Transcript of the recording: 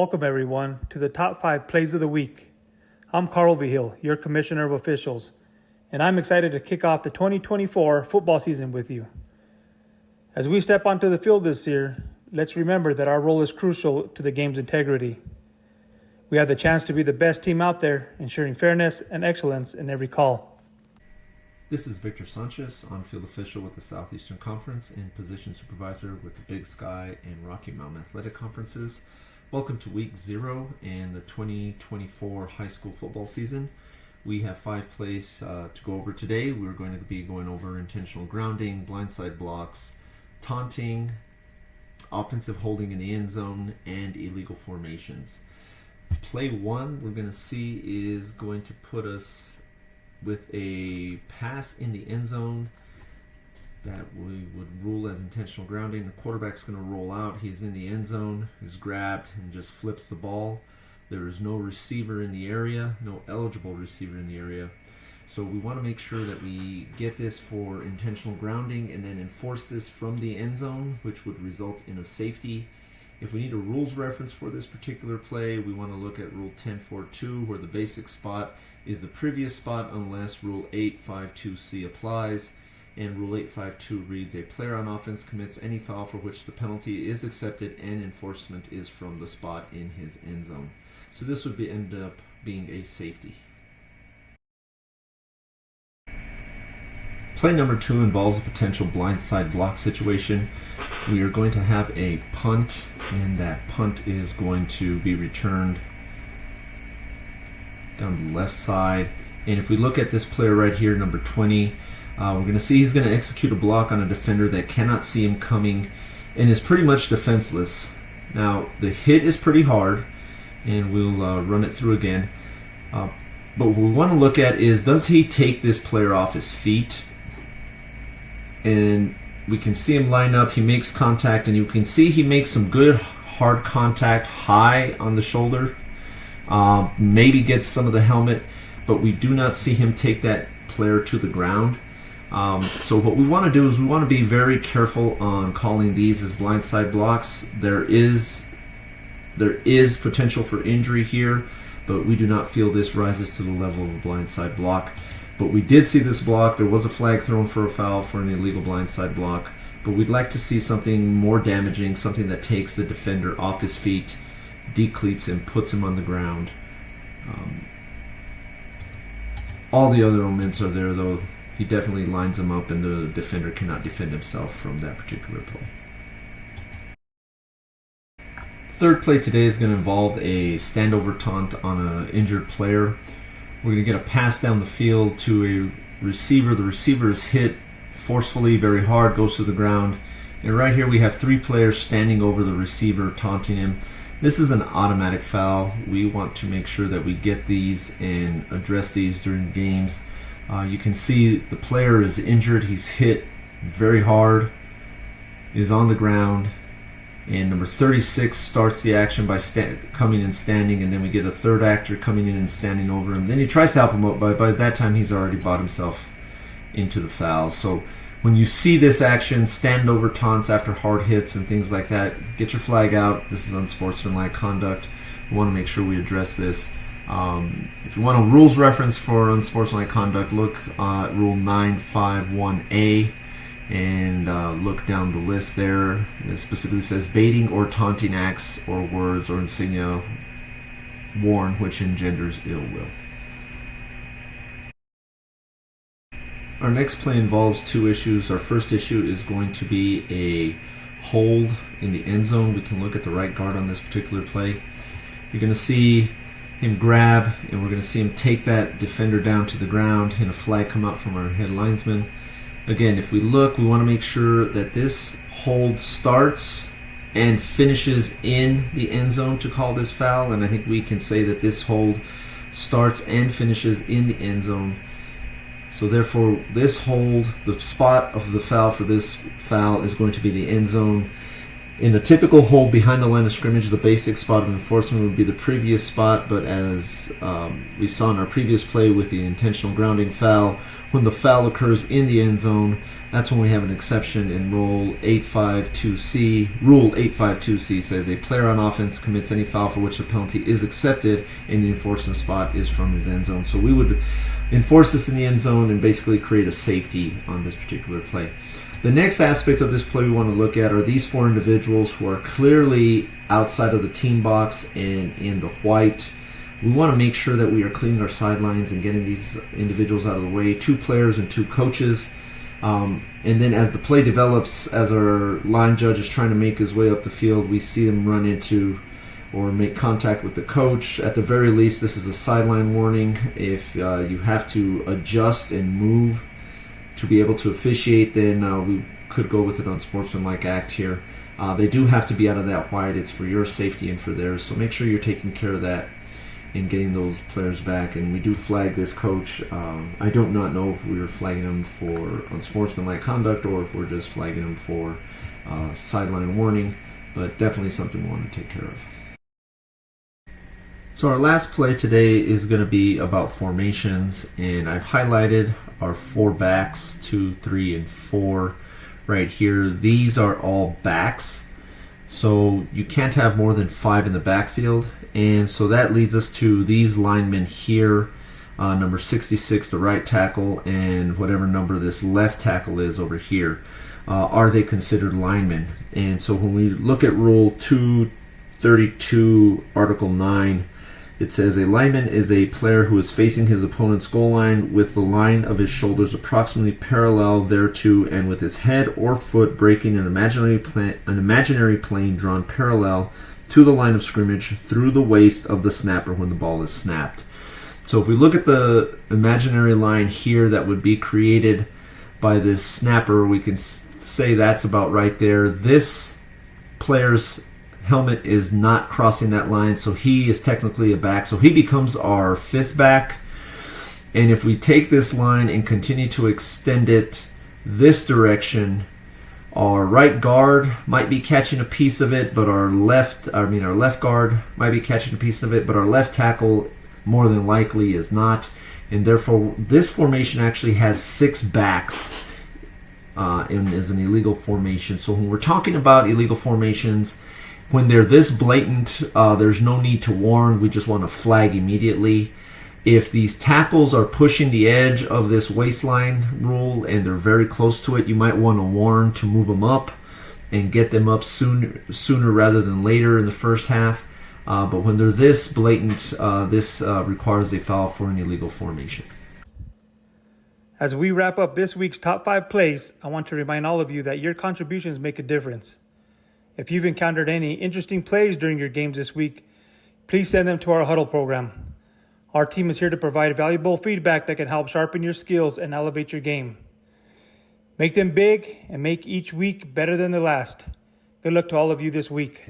Welcome, everyone, to the Top 5 Plays of the Week. I'm Carl Vigil, your Commissioner of Officials, and I'm excited to kick off the 2024 football season with you. As we step onto the field this year, let's remember that our role is crucial to the game's integrity. We have the chance to be the best team out there, ensuring fairness and excellence in every call. This is Victor Sanchez, on-field official with the Southeastern Conference and position supervisor with the Big Sky and Rocky Mountain Athletic Conferences. Welcome to Week 0 and the 2024 high school football season. We have 5 plays to go over today. We're going to be going over intentional grounding, blindside blocks, taunting, offensive holding in the end zone, and illegal formations. Play 1 we're going to see is going to put us with a pass in the end zone that we would rule as intentional grounding. The quarterback's going to roll out. He's in the end zone. He's grabbed and just flips the ball. There is no receiver in the area, no eligible receiver in the area. So we want to make sure that we get this for intentional grounding and then enforce this from the end zone, which would result in a safety. If we need a rules reference for this particular play, we want to look at Rule 10.4.2, where the basic spot is the previous spot unless Rule 8.5.2c applies. And Rule 8.5.2 reads, a player on offense commits any foul for which the penalty is accepted and enforcement is from the spot in his end zone. So this would end up being a safety. Play number 2 involves a potential blindside block situation. We are going to have a punt, and that punt is going to be returned down the left side. And if we look at this player right here, number 20, we're going to see he's going to execute a block on a defender that cannot see him coming and is pretty much defenseless. Now, the hit is pretty hard, and we'll run it through again. But what we want to look at is, does he take this player off his feet? And we can see him line up. He makes contact, and you can see he makes some good hard contact high on the shoulder. Maybe gets some of the helmet, but we do not see him take that player to the ground. So what we want to do is we want to be very careful on calling these as blindside blocks. There is potential for injury here, but we do not feel this rises to the level of a blindside block. But we did see this block. There was a flag thrown for a foul for an illegal blindside block, but we'd like to see something more damaging, something that takes the defender off his feet, decleats him, puts him on the ground. All the other elements are there, though. He definitely lines him up, and the defender cannot defend himself from that particular play. Third play today is going to involve a standover taunt on an injured player. We're going to get a pass down the field to a receiver. The receiver is hit forcefully, very hard, goes to the ground. And right here we have 3 players standing over the receiver, taunting him. This is an automatic foul. We want to make sure that we get these and address these during games. You can see the player is injured. He's hit very hard, is on the ground. And number 36 starts the action by coming and standing, and then we get a third actor coming in and standing over him. Then he tries to help him up, but by that time he's already bought himself into the foul. So when you see this action, stand over taunts after hard hits and things like that, get your flag out. This is unsportsmanlike conduct. We want to make sure we address this. If you want a rules reference for unsportsmanlike conduct, look at Rule 951A. And look down the list there. It specifically says baiting or taunting acts or words or insignia worn which engenders ill will. Our next play involves 2 issues. Our first issue is going to be a hold in the end zone. We can look at the right guard on this particular play. You're going to see him grab, and we're going to see him take that defender down to the ground, and a flag come out from our head linesman. Again, if we look, we want to make sure that this hold starts and finishes in the end zone to call this foul, and I think we can say that this hold starts and finishes in the end zone. So therefore, this hold, the spot of the foul for this foul is going to be the end zone. In a typical hold behind the line of scrimmage, the basic spot of enforcement would be the previous spot, but as we saw in our previous play with the intentional grounding foul, when the foul occurs in the end zone, that's when we have an exception in Rule 852C. Rule 852C says a player on offense commits any foul for which the penalty is accepted and the enforcement spot is from his end zone. So we would enforce this in the end zone and basically create a safety on this particular play. The next aspect of this play we want to look at are these four individuals who are clearly outside of the team box and in the white. We want to make sure that we are cleaning our sidelines and getting these individuals out of the way. 2 players and 2 coaches. And then as the play develops, as our line judge is trying to make his way up the field, we see him run into or make contact with the coach. At the very least, this is a sideline warning. If you have to adjust and move to be able to officiate, then we could go with an unsportsmanlike act here. They do have to be out of that white. It's for your safety and for theirs, so make sure you're taking care of that and getting those players back. And we do flag this coach. I do not know if we were flagging him for unsportsmanlike conduct or if we're just flagging him for sideline warning, but definitely something we want to take care of. So our last play today is going to be about formations, and I've highlighted our 4 backs, 2, 3, and 4 right here. These are all backs, so you can't have more than 5 in the backfield, and so that leads us to these linemen here, number 66, the right tackle, and whatever number this left tackle is over here. Are they considered linemen? And so when we look at Rule 232, Article 9, it says a lineman is a player who is facing his opponent's goal line with the line of his shoulders approximately parallel thereto and with his head or foot breaking an imaginary plane drawn parallel to the line of scrimmage through the waist of the snapper when the ball is snapped. So if we look at the imaginary line here that would be created by this snapper, we can say that's about right there. This player's helmet is not crossing that line, so he is technically a back. So he becomes our 5th back. And if we take this line and continue to extend it this direction, our right guard might be catching a piece of it, but our left guard might be catching a piece of it, but our left tackle more than likely is not. And therefore, this formation actually has 6 backs and is an illegal formation. So when we're talking about illegal formations, when they're this blatant, there's no need to warn. We just want to flag immediately. If these tackles are pushing the edge of this waistline rule and they're very close to it, you might want to warn to move them up and get them up sooner rather than later in the first half. But when they're this blatant, this requires a foul for an illegal formation. As we wrap up this week's top 5 plays, I want to remind all of you that your contributions make a difference. If you've encountered any interesting plays during your games this week, please send them to our huddle program. Our team is here to provide valuable feedback that can help sharpen your skills and elevate your game. Make them big and make each week better than the last. Good luck to all of you this week.